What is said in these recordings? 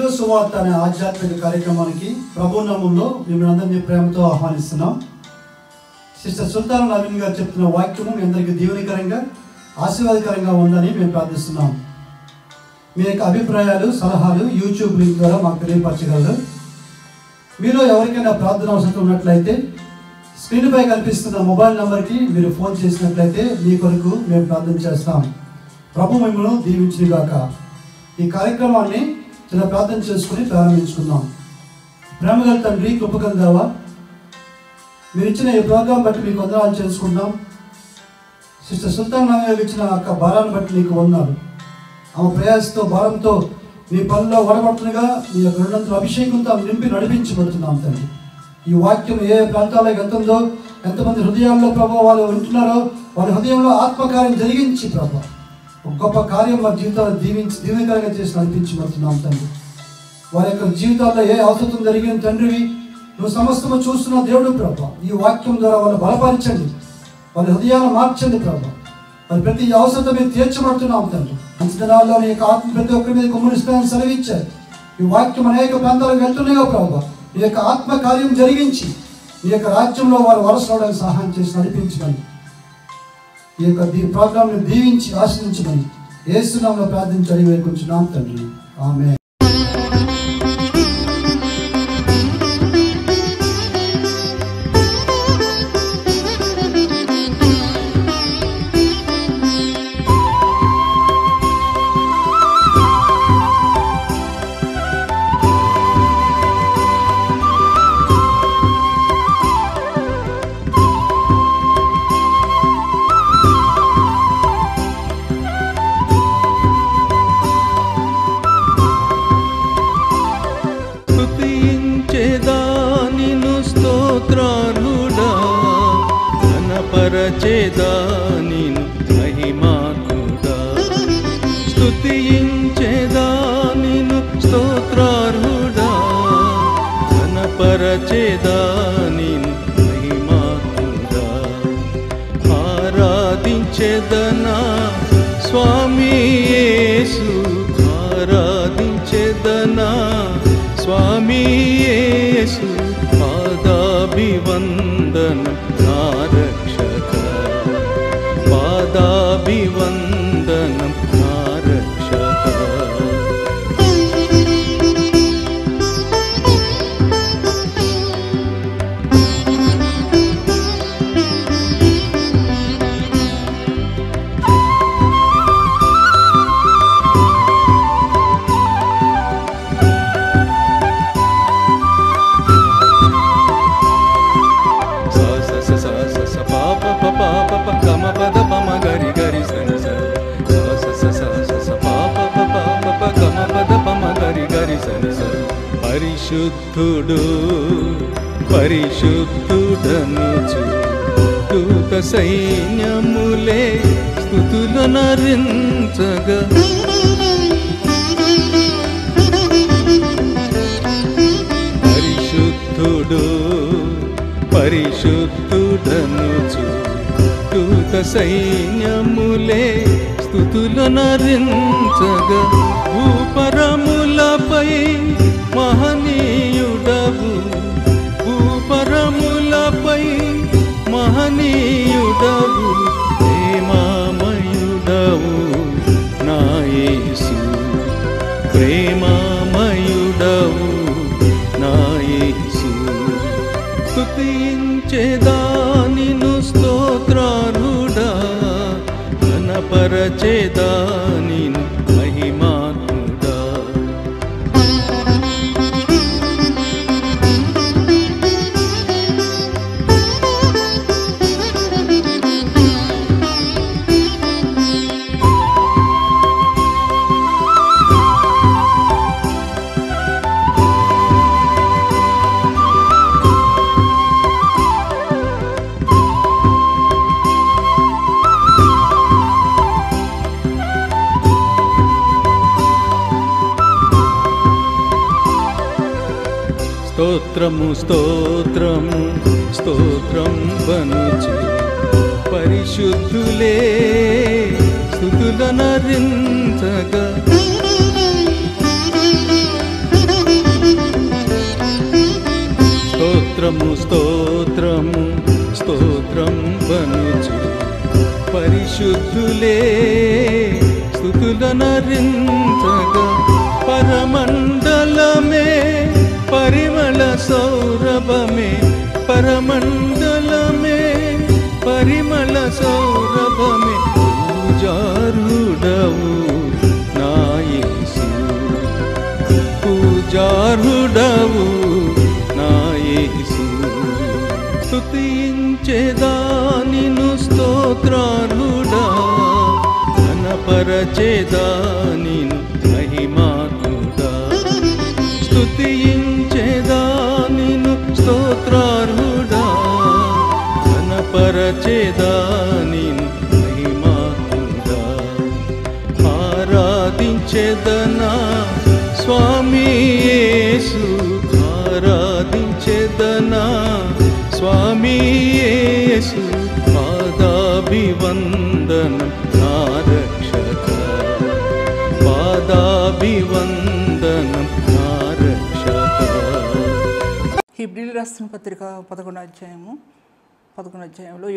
వెలుగు సువార్త అనే ఆధ్యాత్మిక కార్యక్రమానికి ప్రభు నామములో మిమ్మల్ని అందరినీ ప్రేమతో ఆహ్వానిస్తున్నాం. సిస్టర్ సుల్తాన్ నవీన్ గారు చెప్తున్న వాక్యము మీ అందరికీ దీవెనకరంగా ఆశీర్వాదకరంగా ఉందని మేము ప్రార్థిస్తున్నాం. మీ యొక్క అభిప్రాయాలు సలహాలు యూట్యూబ్ లింక్ ద్వారా మాకు తెలియపరచగలరు. మీలో ఎవరికైనా ప్రార్థన అవసరం ఉన్నట్లయితే స్క్రీన్పై కనిపిస్తున్న మొబైల్ నెంబర్కి మీరు ఫోన్ చేసినట్లయితే మీ కొరకు మేము ప్రార్థన చేస్తాం. ప్రభు మిమ్మల్ని దీవించుగాక. ఈ కార్యక్రమాన్ని చిన్న ప్రార్థన చేసుకుని ప్రారంభించుకుందాం. ప్రేమగల తండ్రి, కృపగల దేవా, మీరు ఇచ్చిన ఈ ప్రోగ్రాం బట్టి మీకు వందనాలు చేసుకుంటాం. సిస్టర్ సుల్తాన్ నవీన్ ఇచ్చిన యొక్క భారాన్ని బట్టి నీకు వందనాలు. ఆమె ప్రయాసతో భారంతో మీ పనిలో వడబడుతుండగా మీ యొక్క రెండంతల అభిషేకంతో నింపి నడిపించబడుతున్నాం తండ్రి. ఈ వాక్యం ఏ ప్రాంతాలకు వెళ్తుందో, ఎంతమంది హృదయాల్లో ప్రభావ వాళ్ళు వింటున్నారో వాళ్ళ హృదయంలో ఆత్మకార్యం జరిగించి ప్రభావ ఒక గొప్ప కార్యం వారి జీవితాలను దీవెనకరంగా చేసి నడిపించబడుతున్నాం తండ్రి. వారి యొక్క జీవితాల్లో ఏ అవసరం జరిగిన తండ్రివి, నువ్వు సమస్తము చూస్తున్న దేవుడు ప్రభావ. ఈ వాక్యం ద్వారా వాళ్ళు బలపరచండి, వాళ్ళ హృదయాలను మార్చండి ప్రభావ. వారి ప్రతి అవసరం మీరు తీర్చబడుతున్నాం తండ్రి. మంచి దినాల్లో నీ యొక్క ఆత్మ ప్రతి ఒక్కరి మీద కుమ్మరిస్తానని సెలవిచ్చారు. ఈ వాక్యం అనేక ప్రాంతాలకు వెళ్తున్నాయో ప్రభావ. నీ యొక్క ఆత్మ కార్యం జరిగించి నీ యొక్క రాజ్యంలో వారు వరసడానికి సహాయం చేసి నడిపించమని, ఈ యొక్క ప్రోగ్రాంని దీవించి ఆశ్రయించమని యేసు నామములో ప్రార్థించి అడిగి వేడుకుంటున్నాం తండ్రి. ఆమేన్. స్తుతించేదా నిన్ను మహిమాకుడా, స్తుతించేదా నిన్ను స్తోత్రార్హుడా, ఘనపరచేదా నిన్ను మహిమాకుడా. ఆరాధించెదనా స్వామి యేసు, ఆరాధించెదనా స్వామి యేసు. పాదాభివందనం నా రక్షక, పాదాభివందనం నా రక్షక. పరిశుద్ధుడు పరిశుద్ధుడనుచు దూత సైన్యములే స్తుతులనరించగా, పరిశుద్ధుడు పరిశుద్ధుడనుచు దూత సైన్యములే స్తుతులనరించగా. భూపరములపై మహనీయుడవు, భూపరములపై మహనీయుడవు, ప్రేమామయుడవు నా యేసు, ప్రేమామయుడవు నా యేసు. స్తుతించేదా నిన్ను స్తోత్రార్హుడా, ఘనపరచేదా నిన్ను మహిమాకుడా. స్తోత్రము స్తోత్రము స్తోత్రం వనుచు పరిశుద్ధులే స్తుతులనరించగా, స్తోత్రము స్తోత్రము స్తోత్రం బనుచు పరిశుద్ధులే స్తుతులనరించగా పరమండలమే పరిమళ సౌరభమే పరమండలమే పరిమళ సౌరభమే పూజారుడవు నా యేసు పూజారుడవు నా యేసు స్తుతించేదా నిన్ను స్తోత్రాలుడా ఘనపరచేదా నిన్ను మహిమాత్ముడా స్తుతించేదా నిన్ను స్తోత్రాలుడా ఘనపరచేదా నిన్ను మహిమాత్ముడా ఆరాధించేదనా స్వామి యేసు ఆరాధించేదనా స్వామి యేసు పాదాభివందనం నా రక్షక పాదాభివందనం నా రక్షక. హెబ్రీయులకు రాసిన పత్రిక 11వ అధ్యాయంలో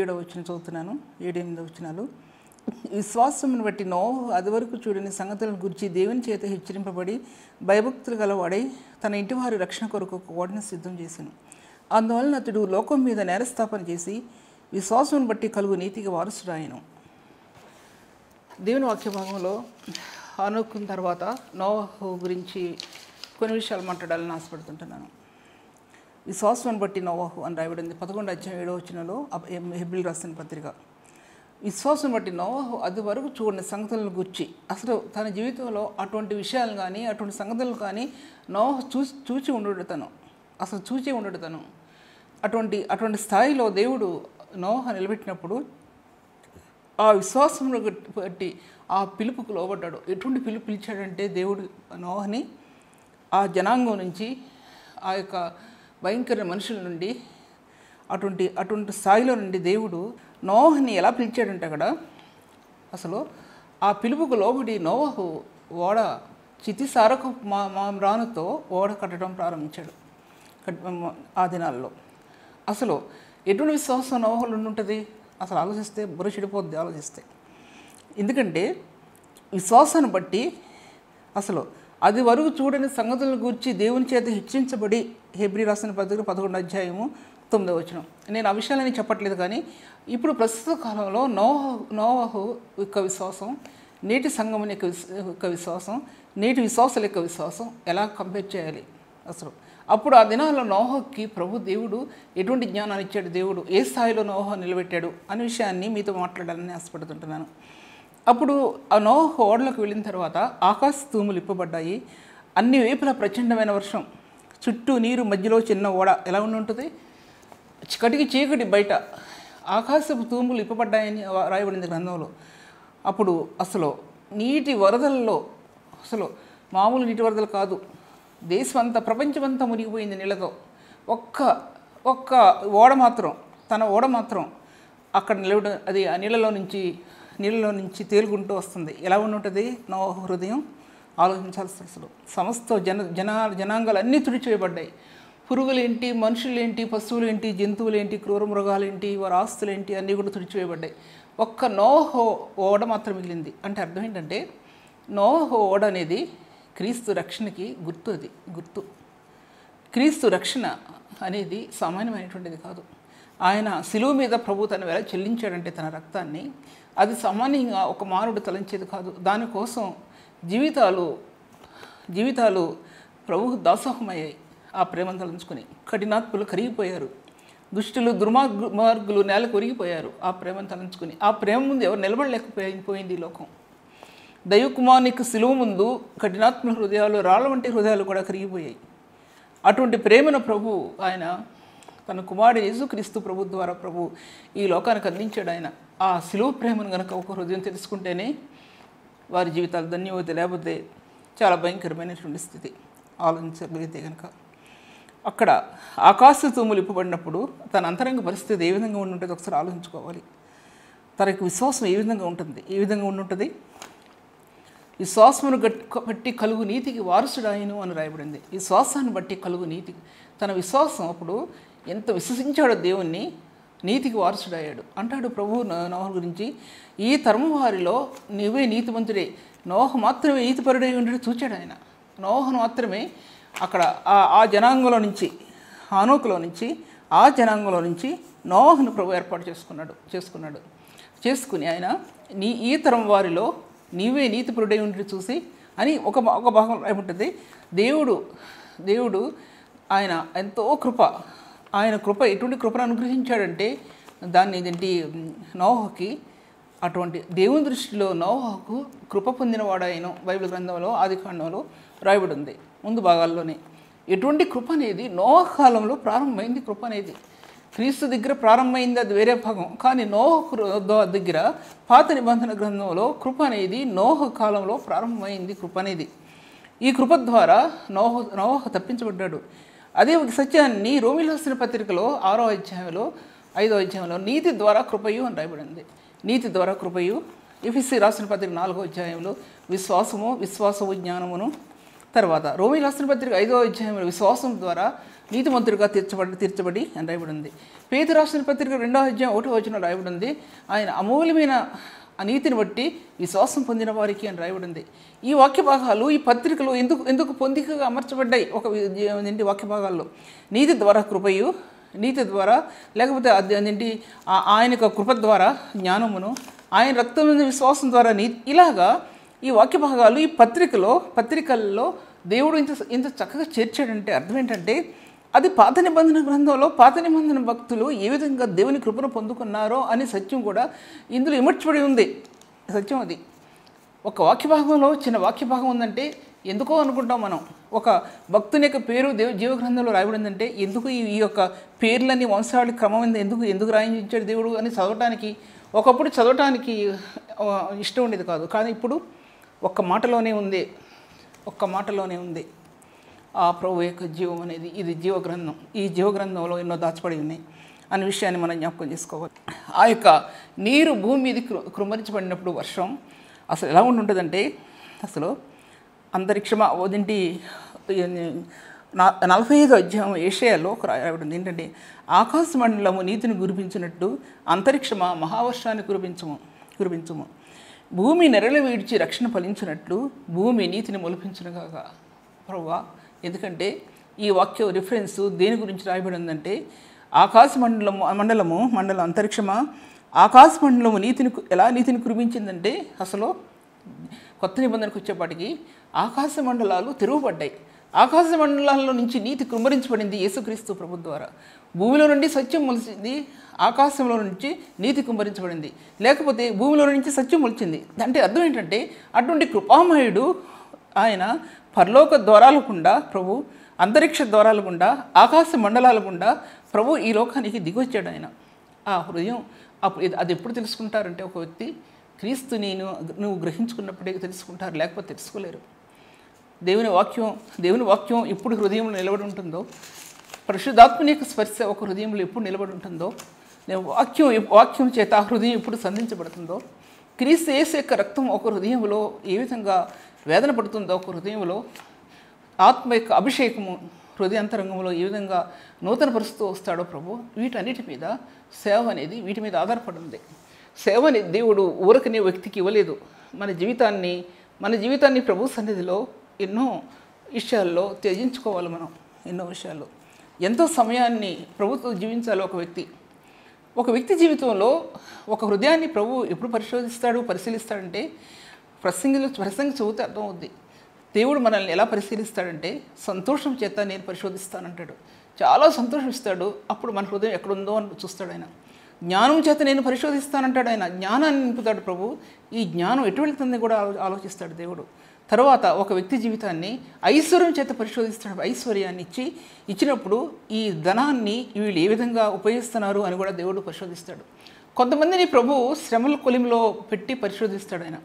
7వ వచనం చదువుతున్నాను. 7-8 వచనాలు. విశ్వాసమును బట్టి నోహు అదివరకు చూడని సంగతులను గురించి దేవుని చేత హెచ్చరింపబడి భయభక్తులు గలవాడై తన ఇంటి వారి రక్షణ కొరకు ఒక ఓడను సిద్ధం చేశాను. అందువలన అతడు లోకం మీద నేరస్థాపన చేసి విశ్వాసం బట్టి కలుగు నీతికి వారసుడాయను. దేవుని వాక్య భాగంలో అనుకున్న తర్వాత నోహు గురించి కొన్ని విషయాలు మాట్లాడాలని ఆశపడుతుంటున్నాను. విశ్వాసం బట్టి నోహు అని రాయబడింది 11వ అధ్యాయం 7వ వచనంలో హెబ్రీయులకు రాసిన పత్రిక. విశ్వాసం బట్టి నోహు అది వరకు చూడని సంగతులను గుర్చి అసలు తన జీవితంలో అటువంటి విషయాలు కానీ అటువంటి సంగతులు కానీ నోహు చూచి ఉండడుతాను అసలు చూచి ఉండడుతాను అటువంటి స్థాయిలో దేవుడు నోహు నిలబెట్టినప్పుడు ఆ విశ్వాసంలో బట్టి ఆ పిలుపుకు లోబడ్డాడు. ఎటువంటి పిలుపు పిలిచాడంటే దేవుడు నోహుని ఆ జనాంగం నుంచి ఆ యొక్క భయంకర మనుషుల నుండి అటువంటి స్థాయిలో నుండి దేవుడు నోహుని ఎలా పిలిచాడంటే అక్కడ అసలు ఆ పిలుపుకు లోబడి నోహు ఓడ చితిసారకు రానుతో ఓడ కట్టడం ప్రారంభించాడు ఆ దినాల్లో. అసలు ఎటువంటి విశ్వాసం నోహులో ఉంటుంది అసలు ఆలోచిస్తే బుర్ర చెడిపోద్ది ఆలోచిస్తే. ఎందుకంటే విశ్వాసాన్ని బట్టి అసలు అది వరకు చూడని సంగతులను గురించి దేవుని చేత హెచ్చరించబడి హెబ్రీయులకు రాసిన పత్రిక 11వ అధ్యాయము 9వ వచనం. నేను ఆ విషయాలని చెప్పట్లేదు, కానీ ఇప్పుడు ప్రస్తుత కాలంలో నోవహు యొక్క విశ్వాసం నేటి సంఘం యొక్క విశ్వాసం నేటి విశ్వాసాల యొక్క విశ్వాసం ఎలా కంపేర్ చేయాలి అసలు. అప్పుడు ఆ దినాల్లో నోహకి ప్రభు దేవుడు ఎటువంటి జ్ఞానాన్ని ఇచ్చాడు, దేవుడు ఏ స్థాయిలో నోహ నిలబెట్టాడు అనే విషయాన్ని మీతో మాట్లాడాలని ఆశపడుతుంటున్నాను. అప్పుడు ఆ నోహు ఓడలకు వెళ్ళిన తర్వాత ఆకాశ తూములు ఇప్పబడ్డాయి. అన్ని వైపులా ప్రచండమైన వర్షం, చుట్టూ నీరు, మధ్యలో చిన్న ఓడ ఎలా ఉంటుంది, కటికి చీకటి బయట ఆకాశపు తూములు ఇప్పబడ్డాయని రాయబడింది గ్రంథంలో. అప్పుడు అసలు నీటి వరదల్లో అసలు మామూలు నీటి వరదలు కాదు, దేశమంతా ప్రపంచమంతా మునిగిపోయింది నీళ్ళతో. ఒక్క ఓడ మాత్రం తన ఓడ మాత్రం అక్కడ నిలబడి అది ఆ నీళ్ళలో నుంచి తేలుకుంటూ వస్తుంది. ఎలా ఉంటుంది నోహు హృదయం ఆలోచించాల్సి. అసలు సమస్త జనాంగాలు అన్నీ తుడిచివేయబడ్డాయి. పురుగులేంటి, మనుషులేంటి, పశువులేంటి, జంతువులేంటి, క్రూర మృగాలేంటి, వారి ఆస్తులేంటి అన్నీ కూడా తుడిచివేయబడ్డాయి. ఒక్క నోహు ఓడ మాత్రం మిగిలింది. అంటే అర్థం ఏంటంటే నోహు ఓడ అనేది క్రీస్తు రక్షణకి గుర్తు. క్రీస్తు రక్షణ అనేది సామాన్యమైనటువంటిది కాదు. ఆయన శిలువ మీద ప్రభు తను ఎలా చెల్లించాడంటే తన రక్తాన్ని, అది సామాన్యంగా ఒక మానవుడు తలంచేది కాదు. దానికోసం జీవితాలు ప్రభువు దాసోహమయ్యాయి. ఆ ప్రేమను తలంచుకొని కఠినాత్ములు కరిగిపోయారు, దుష్టులు దుర్మార్గులు నేలకు ఒరిగిపోయారు. ఆ ప్రేమను తలంచుకొని ఆ ప్రేమ ముందు ఎవరు నిలబడలేకపోయింది ఈ లోకం. దైవకుమారునికి శిలువ ముందు కఠినాత్మ హృదయాలు, రాళ్ళ వంటి హృదయాలు కూడా కరిగిపోయాయి. అటువంటి ప్రేమను ప్రభు ఆయన తన కుమారుడు యేసుక్రీస్తు ప్రభు ద్వారా ప్రభు ఈ లోకానికి అందించాడు. ఆయన ఆ శిలువ ప్రేమను కనుక ఒక హృదయం తెలుసుకుంటేనే వారి జీవితాలు ధన్యవతి, లేకపోతే చాలా భయంకరమైనటువంటి స్థితి ఆలోచించగలిగితే కనుక. అక్కడ ఆకాశ తూములు ఇప్పబడినప్పుడు తన అంతరంగ పరిస్థితి ఏ విధంగా ఉంటుందో ఒకసారి ఆలోచించుకోవాలి. తనకి విశ్వాసం ఏ విధంగా ఉంటుంది. విశ్వాసమును బట్టి కలుగు నీతికి వారసుడాయను అని రాయబడింది. విశ్వాసాన్ని బట్టి కలుగు నీతి. తన విశ్వాసం అప్పుడు ఎంత విశ్వసించాడో దేవుణ్ణి, నీతికి వారసుడయ్యాడు అంటాడు ప్రభు నోహ గురించి. ఈ తరము వారిలో నువ్వే నీతిమంతుడే, నోహ మాత్రమే నీతిపరుడై ఉండేది చూచాడు ఆయన. నోహను మాత్రమే అక్కడ ఆ జనాంగంలో నుంచి, హానోకులో నుంచి, ఆ జనాంగంలో నుంచి నోహను ప్రభు ఏర్పాటు చేసుకుని ఆయన ఈ తరం వారిలో నీవే నీతిపరుడై ఉండేది చూసి అని ఒక భాగం ఏముంటుంది. దేవుడు ఆయన ఎంతో ఆయన కృప ఎటువంటి కృపను అనుగ్రహించాడంటే దాన్ని ఏంటి నోహకి అటువంటి దేవుని దృష్టిలో నోహకు కృప పొందినవాడాయను బైబిల్ గ్రంథంలో ఆదికాండంలో రాయబడి ఉంది ముందు భాగాల్లోనే. ఎటువంటి కృప అనేది నోహ కాలంలో ప్రారంభమైంది. కృప అనేది క్రీస్తు దగ్గర ప్రారంభమైంది, అది వేరే భాగం. కానీ నోహ దగ్గర పాత నిబంధన గ్రంథంలో కృప అనేది నోహ కాలంలో ప్రారంభమైంది. కృప అనేది ఈ కృప ద్వారా నోహ తప్పించబడ్డాడు. అదే సత్యాన్ని రోమీయులకు రాసిన పత్రికలో 6వ అధ్యాయంలో 5వ అధ్యాయంలో నీతి ద్వారా కృపయు అని రాయబడింది. నీతి ద్వారా కృపయు. ఎఫెసీ రాసిన పత్రిక 4వ అధ్యాయంలో విశ్వాసము జ్ఞానమును. తర్వాత రోమీయులకు రాసిన పత్రిక 5వ అధ్యాయంలో విశ్వాసం ద్వారా నీతిమంతుడిగా తీర్చబడి అని రాయబడింది. పేతురు రాసిన పత్రిక 2వ అధ్యాయం 1వ వచనంలో రాయబడింది ఆయన అమూల్యమైన ఆ నీతిని బట్టి విశ్వాసం పొందిన వారికి అని రాయబడింది. ఈ వాక్య భాగాలు ఈ పత్రికలు ఎందుకు పొందికగా అమర్చబడ్డాయి ఒక వాక్య భాగాల్లో? నీతి ద్వారా కృపయు, నీతి ద్వారా లేకపోతే అదేంటి ఆయన కృప ద్వారా జ్ఞానమును, ఆయన రక్తం మీద విశ్వాసం ద్వారా నీతి. ఇలాగా ఈ వాక్య భాగాలు ఈ పత్రికల్లో దేవుడు ఇంత చక్కగా చేర్చాడంటే అర్థం ఏంటంటే అది పాత నిబంధన గ్రంథంలో పాత నిబంధన భక్తులు ఏ విధంగా దేవుని కృపను పొందుకున్నారో అనే సత్యం కూడా ఇందులో ఇమర్చబడి ఉంది. సత్యం అది. ఒక వాక్య భాగంలో చిన్న వాక్య భాగం ఉందంటే ఎందుకో అనుకుంటాం మనం. ఒక భక్తుని యొక్క పేరు జీవగ్రంథంలో రాయబడిందంటే ఎందుకు ఈ యొక్క పేర్లన్నీ వంశావళి క్రమం ఎందుకు రాయించాడు దేవుడు అని ఒకప్పుడు చదవటానికి ఇష్టం ఉండేది కాదు. కానీ ఇప్పుడు ఒక్క మాటలోనే ఉంది ఆ ప్రభు యొక్క జీవం అనేది. ఇది జీవగ్రంథం. ఈ జీవగ్రంథంలో ఎన్నో దాచబడి ఉన్నాయి అనే విషయాన్ని మనం జ్ఞాపకం చేసుకోవాలి. ఆ యొక్క నీరు భూమి మీద కృమ్మరించబడినప్పుడు వర్షం అసలు ఎలా ఉంటుందంటే అసలు అంతరిక్షమ ఓదింటి 45వ అధ్యాయం ఏషియాలో ఒక రాయబడింది ఏంటంటే ఆకాశ మండలము నీతిని కురిపించినట్టు అంతరిక్షమా మహావర్షాన్ని కురిపించుము. భూమి నెరలు వీడ్చి రక్షణ ఫలించినట్లు భూమి నీతిని మొలిపించునుగాక. ప్రభువా, ఎందుకంటే ఈ వాక్య రిఫరెన్స్ దేని గురించి రాయబడిందంటే ఆకాశ మండలం అంతరిక్షమా ఆకాశ మండలము నీతిని కురిపించిందంటే అసలు కొత్త నిబంధనకు వచ్చేపాటికి ఆకాశ మండలాలు తెరువబడ్డాయి. ఆకాశ మండలాల్లో నుంచి నీతి కుమ్మరించబడింది యేసుక్రీస్తు ప్రభు ద్వారా. భూమిలో నుండి సత్యం మొలిచింది, ఆకాశంలో నుంచి నీతి కుమ్మరించబడింది. లేకపోతే భూమిలో నుంచి సత్యం మొలిచింది అంటే అర్థం ఏంటంటే అటువంటి కృపామయుడు ఆయన పరలోక ద్వారాల గుండా ప్రభు, అంతరిక్ష ద్వారాల గుండా, ఆకాశ మండలాల గుండా ప్రభు ఈ లోకానికి దిగొచ్చాడు. ఆయన ఆ హృదయం అది ఎప్పుడు తెలుసుకుంటారంటే ఒక వ్యక్తి క్రీస్తుని నువ్వు గ్రహించుకున్నప్పుడే తెలుసుకుంటారు, లేకపోతే తెలుసుకోలేరు. దేవుని వాక్యం ఎప్పుడు హృదయంలో నిలబడి ఉంటుందో, పరిశుద్ధాత్మని యొక్క స్పర్శ ఒక హృదయంలో ఎప్పుడు నిలబడి ఉంటుందో, వాక్యం చేత ఆ హృదయం ఎప్పుడు సంధించబడుతుందో, క్రీస్తు యేసు యొక్క రక్తం ఒక హృదయంలో ఏ విధంగా వేదన పడుతుందో, ఒక హృదయంలో ఆత్మ యొక్క అభిషేకము హృదయాంతరంగంలో ఏ విధంగా నూతనపరుస్తూ వస్తాడో ప్రభు, వీటన్నిటి మీద సేవ అనేది వీటి మీద ఆధారపడి ఉంది. సేవని దేవుడు ఊరకనే వ్యక్తికి ఇవ్వలేదు. మన జీవితాన్ని ప్రభు సన్నిధిలో ఎన్నో విషయాల్లో త్యజించుకోవాలి. మనం ఎన్నో విషయాల్లో ఎంతో సమయాన్ని ప్రభుత్వం జీవించాలి. ఒక వ్యక్తి జీవితంలో ఒక హృదయాన్ని ప్రభు ఎప్పుడు పరిశీలిస్తాడంటే ప్రసంగి చదివితే అర్థం అవుద్ది. దేవుడు మనల్ని ఎలా పరిశీలిస్తాడంటే సంతోషం చేత నేను పరిశోధిస్తానంటాడు. చాలా సంతోషం ఇస్తాడు. అప్పుడు మన హృదయం ఎక్కడుందో అని చూస్తాడు ఆయన. జ్ఞానం చేత నేను పరిశోధిస్తానంటాడు ఆయన. జ్ఞానాన్ని నింపుతాడు ప్రభు. ఈ జ్ఞానం ఎటు వెళ్తుందని కూడా ఆలోచిస్తాడు దేవుడు. తర్వాత ఒక వ్యక్తి జీవితాన్ని ఐశ్వర్యం చేత పరిశోధిస్తాడు. ఐశ్వర్యాన్ని ఇచ్చినప్పుడు ఈ ధనాన్ని వీళ్ళు ఏ విధంగా ఉపయోగిస్తున్నారు అని కూడా దేవుడు పరిశోధిస్తాడు. కొంతమందిని ప్రభు శ్రమల కొలిమిలో పెట్టి పరిశోధిస్తాడు ఆయన.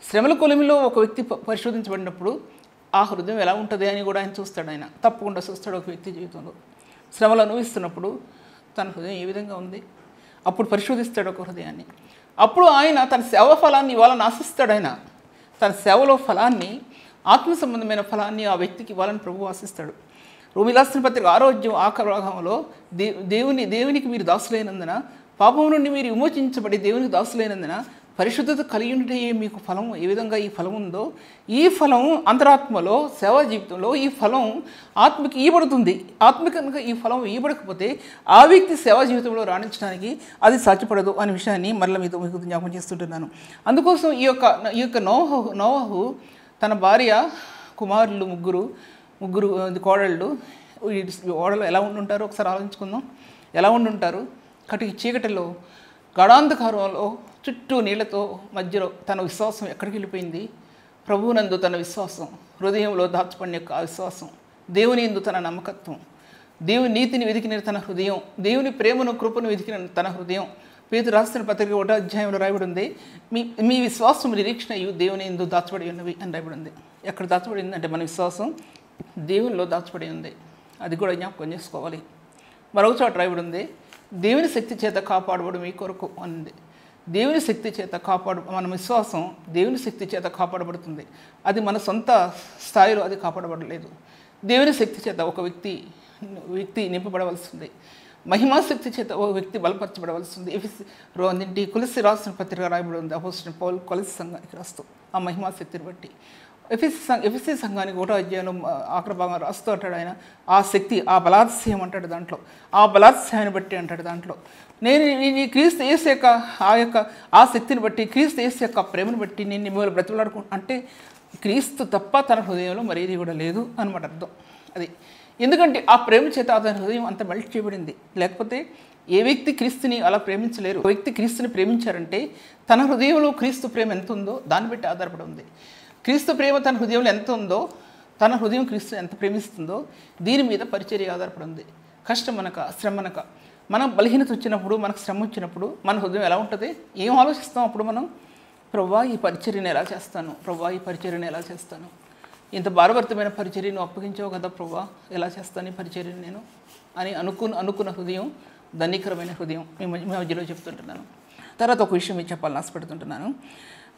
శ్రమల కొలిమిలో ఒక వ్యక్తి పరిశోధించబడినప్పుడు ఆ హృదయం ఎలా ఉంటుంది అని కూడా ఆయన చూస్తాడు. ఆయన తప్పకుండా చూస్తాడు. ఒక వ్యక్తి జీవితంలో శ్రమలు అనుభవిస్తున్నప్పుడు తన హృదయం ఏ విధంగా ఉంది అప్పుడు పరిశోధిస్తాడు ఒక హృదయాన్ని. అప్పుడు ఆయన తన సేవ ఫలాన్ని ఇవ్వాలని ఆశిస్తాడు. ఆయన తన సేవలో ఫలాన్ని, ఆత్మ సంబంధమైన ఫలాన్ని ఆ వ్యక్తికి ఇవ్వాలని ప్రభు ఆశిస్తాడు. రోమీయులకు రాసిన పత్రిక 6వ అధ్యాయం ఆఖరి భాగంలో దేవునికి మీరు దాసులైనందున, పాపం నుండి మీరు విమోచించబడి దేవునికి దాసులైనందున పరిశుద్ధత కలిగి ఉంటే మీకు ఫలం ఏ విధంగా ఈ ఫలం ఉందో, ఈ ఫలం అంతరాత్మలో సేవా జీవితంలో ఈ ఫలం ఆత్మకి ఇవ్వబడుతుంది. ఆత్మకనుక ఈ ఫలం ఇవ్వబడకపోతే ఆ వ్యక్తి సేవా జీవితంలో రాణించడానికి అది సాధ్యపడదు అనే విషయాన్ని మరలా మీకు జ్ఞాపకం చేస్తుంటున్నాను. అందుకోసం ఈ యొక్క నోవహు తన భార్య, కుమారులు ముగ్గురు కోడళ్ళు, ఓడలు ఎలా ఉండుంటారో ఒకసారి ఆలోచించుకుందాం. ఎలా ఉండుంటారు? కటికి చీకటిలో, గాఢాంధకారంలో, చుట్టూ నీళ్లతో మధ్యలో తన విశ్వాసం ఎక్కడికి వెళ్ళిపోయింది? ప్రభువునందు తన విశ్వాసం, హృదయంలో దాచుపడిన యొక్క ఆ విశ్వాసం, దేవుని యందు తన నమ్మకత్వం, దేవుని నీతిని వెతికిన తన హృదయం, దేవుని ప్రేమను కృపను వెతికిన తన హృదయం. పేతురు రాసిన పత్రిక 1వ అధ్యాయంలో రాయబడి ఉంది, మీ విశ్వాసం నిరీక్షణయు దేవుని యందు దాచబడి ఉన్నవి అని రాయబడి ఉంది. ఎక్కడ దాచబడి ఉందంటే మన విశ్వాసం దేవునిలో దాచబడి ఉంది. అది కూడా జ్ఞాపకం చేసుకోవాలి. మరొక చోట రాయబడి ఉంది, దేవుని శక్తి చేత కాపాడబడు మీ కొరకు అన్నది. దేవుని శక్తి చేత మన విశ్వాసం దేవుని శక్తి చేత కాపాడబడుతుంది. అది మన సొంత స్థాయిలో అది కాపాడబడలేదు. దేవుని శక్తి చేత ఒక వ్యక్తి నింపబడవలసింది. మహిమా శక్తి చేత ఒక వ్యక్తి బలపరచబడవలసింది. కొలస్సీ రాసిన పత్రిక రాయబడి ఉంది. అపోస్తలుడైన పౌలు కొలస్సీ సంఘానికి రాస్తూ ఆ మహిమా శక్తిని బట్టి ఎఫెసీ సంఘానికి 1వ అధ్యాయంలో ఆఖరి భాగం రాస్తూ అంటాడు ఆయన, ఆ శక్తి, ఆ బలాత్సయం అంటాడు దాంట్లో, ఆ బలాత్సయాన్ని బట్టి అంటాడు దాంట్లో. నేను క్రీస్తు యేసు యొక్క ఆ శక్తిని బట్టి, క్రీస్తు యేసు యొక్క ప్రేమను బట్టి నేను మిమ్మల్ని అంటే క్రీస్తు తప్ప తన హృదయంలో మరేది కూడా లేదు అనమాట అర్థం. అది ఎందుకంటే ఆ ప్రేమ చేత అతని హృదయం అంత మెల్ట్ చేయబడింది. లేకపోతే ఏ వ్యక్తి క్రీస్తుని అలా ప్రేమించలేరు. ఒక వ్యక్తి క్రీస్తుని ప్రేమించారంటే తన హృదయంలో క్రీస్తు ప్రేమ ఎంత ఉందో దాన్ని బట్టి ఆధారపడి ఉంది. క్రీస్తు ప్రేమ తన హృదయంలో ఎంత ఉందో, తన హృదయం క్రీస్తుని ఎంత ప్రేమిస్తుందో దీని మీద పరిచర్య ఆధారపడి ఉంది. కష్టం అనక, శ్రమ అనక, మనం బలహీనత వచ్చినప్పుడు, మనకు శ్రమ వచ్చినప్పుడు మన హృదయం ఎలా ఉంటుంది? ఏం ఆలోచిస్తాం అప్పుడు మనం? ప్రభువా ఈ పరిచర్యను ఎలా చేస్తాను, ప్రభువా ఈ పరిచర్యను ఎలా చేస్తాను, ఇంత భారభరితమైన పరిచర్యను అప్పగించావు కదా ప్రభువా, ఎలా చేస్తాను ఈ పరిచర్యను నేను అని అనుకున్న హృదయం ధన్యకరమైన హృదయం మీ మధ్యలో చెప్తుంటున్నాను. తర్వాత ఒక విషయం మీకు చెప్పాలని ఆశపడుతుంటున్నాను.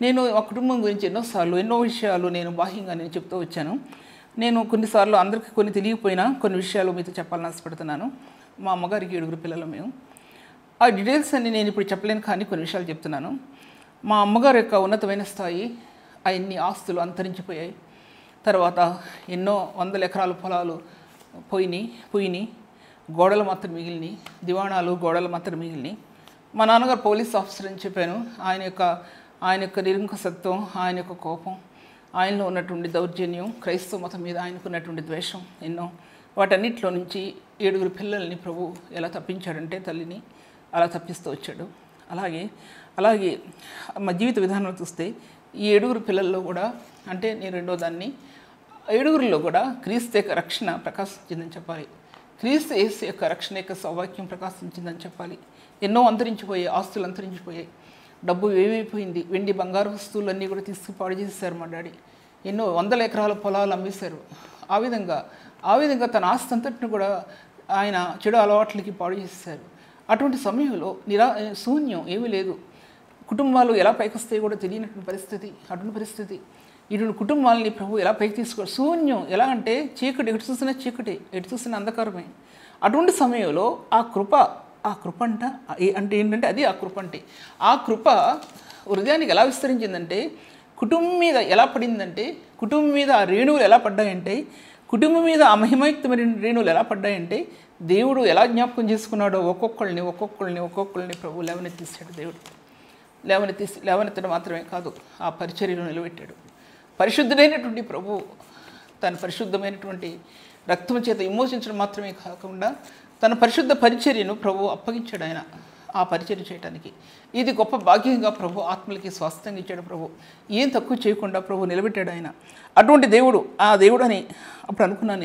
నేను ఆ కుటుంబం గురించి ఎన్నో విషయాలు నేను బాహ్యంగా చెప్తూ వచ్చాను. నేను కొన్నిసార్లు అందరికీ కొన్ని తెలియకపోయినా కొన్ని విషయాలు మీతో చెప్పాలని ఆశపడుతున్నాను. మా అమ్మగారికి 7 పిల్లలు మేము. ఆ డీటెయిల్స్ అన్ని నేను ఇప్పుడు చెప్పలేను, కానీ కొన్ని విషయాలు చెప్తున్నాను. మా అమ్మగారి యొక్క ఉన్నతమైన స్థాయి, అన్ని ఆస్తులు అంతరించిపోయాయి. తర్వాత ఎన్నో 100 ఎకరాల పొలాలు పోయినాయి, గోడలు మాత్రం మిగిలినాయి, దివాణాలు గోడలు మాత్రం మిగిలినాయి. మా నాన్నగారు పోలీస్ ఆఫీసర్ అని చెప్పాను. ఆయన యొక్క నిరంకుశత్వం, ఆయన యొక్క కోపం, ఆయనలో ఉన్నటువంటి దౌర్జన్యం, క్రైస్తవ మతం మీద ఆయనకు ఉన్నటువంటి ద్వేషం ఎన్నో, వాటన్నిటిలో నుంచి 7 పిల్లల్ని ప్రభు ఎలా తప్పించాడంటే తల్లిని అలా తప్పిస్తూ వచ్చాడు. అలాగే మా జీవిత విధానంలో చూస్తే ఈ 7 పిల్లల్లో కూడా, అంటే నేను రెండో దాన్ని, 7 కూడా క్రీస్తు యొక్క రక్షణ ప్రకాశించిందని చెప్పాలి. క్రీస్తు యేసు యొక్క రక్షణ యొక్క సౌభాగ్యం ప్రకాశించిందని చెప్పాలి. ఎన్నో అంతరించిపోయాయి, ఆస్తులు అంతరించిపోయాయి, డబ్బు ఏమైపోయింది, వెండి బంగారు వస్తువులన్నీ కూడా తీసుకు పాడు చేసేసారు మా డాడీ. ఎన్నో 100 ఎకరాల పొలాలు అమ్మేశారు. ఆ విధంగా తన ఆస్తి అంతటిని కూడా ఆయన చెడు అలవాట్లకి పాడు చేసేసారు. అటువంటి సమయంలో శూన్యం, ఏమీ లేదు. కుటుంబాలు ఎలా పైకి వస్తాయో కూడా తెలియనటువంటి పరిస్థితి. అటువంటి పరిస్థితి ఇటువంటి కుటుంబాలని ప్రభు ఎలా పైకి తీసుకోవాలి? శూన్యం. ఎలా అంటే చీకటి, ఎటు చూసినా చీకటి, ఎటు చూసినా అంధకారమే. అటువంటి సమయంలో ఆ కృప అంటే ఏంటంటే అది ఆ కృప అంటే, ఆ కృప హృదయానికి ఎలా విస్తరించిందంటే, కుటుంబం మీద ఎలా పడిందంటే, కుటుంబం మీద ఆ రేణువులు ఎలా పడ్డాయంటే, కుటుంబం మీద ఆ మహిమయుక్తమైన రేణువులు ఎలా పడ్డాయంటే, దేవుడు ఎలా జ్ఞాపకం చేసుకున్నాడో ఒక్కొక్కళ్ళని ప్రభు లేవనెత్తిస్తాడు. దేవుడు లేవనెత్తడం మాత్రమే కాదు, ఆ పరిచర్యలో నిలబెట్టాడు. పరిశుద్ధుడైనటువంటి ప్రభు తన పరిశుద్ధమైనటువంటి రక్తం చేత విమోచించడం మాత్రమే కాకుండా తన పరిశుద్ధ పరిచర్యను ప్రభు అప్పగించాడు ఆయన ఆ పరిచర్య చేయడానికి. ఇది గొప్ప భాగ్యంగా ప్రభు ఆత్మలకి స్వాస్థ్యంగా ఇచ్చాడు. ప్రభు ఏం తక్కువ చేయకుండా ప్రభు నిలబెట్టాడు ఆయన. అటువంటి దేవుడు, ఆ దేవుడని అప్పుడు అనుకున్నాను